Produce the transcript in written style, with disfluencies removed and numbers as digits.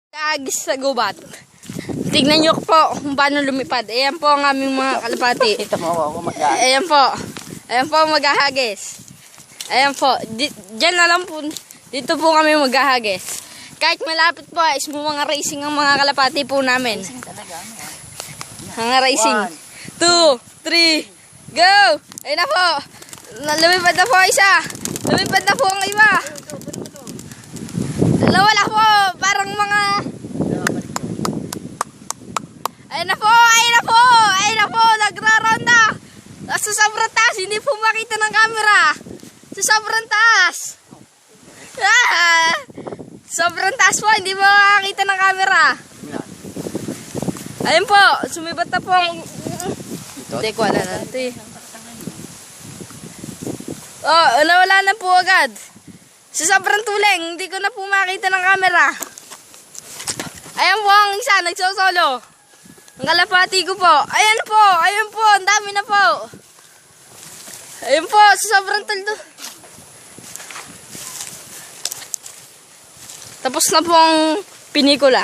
Agis sa gubat. Tignan nyo po kung paano lumipad. Ayan po ang aming mga kalapati. Ito mo ako mag-ahagis. Ayan po. Ayan po ang maghahagis. Ayan po. Diyan na lang po. Dito po kami maghahagis. Kahit malapit po is mga racing ang mga kalapati po namin. Mga racing. 2, 3, go! Ayan na po. Lumipad na po isa. Lumipad na po ang iba. Dalawa na po. Parang mga... Ayun na po, ayun na po, ayun na po, nagra-ronda. Sa sobrang taas, hindi po makita ng camera. Sa sobrang taas. Sobrang taas po, hindi po makakita ng camera. Ayun po, sumibat na po ang... Hindi ko alam na ito eh. Oh, nawala na po agad. Sa sobrang tuling, hindi ko na po makita ng camera. Ayan po ang isa, nagsosolo. Ang kalapati ko po. Ayan po, ang dami na po. Ayan po, sa sobrang taldo. Tapos na po ang pinikula.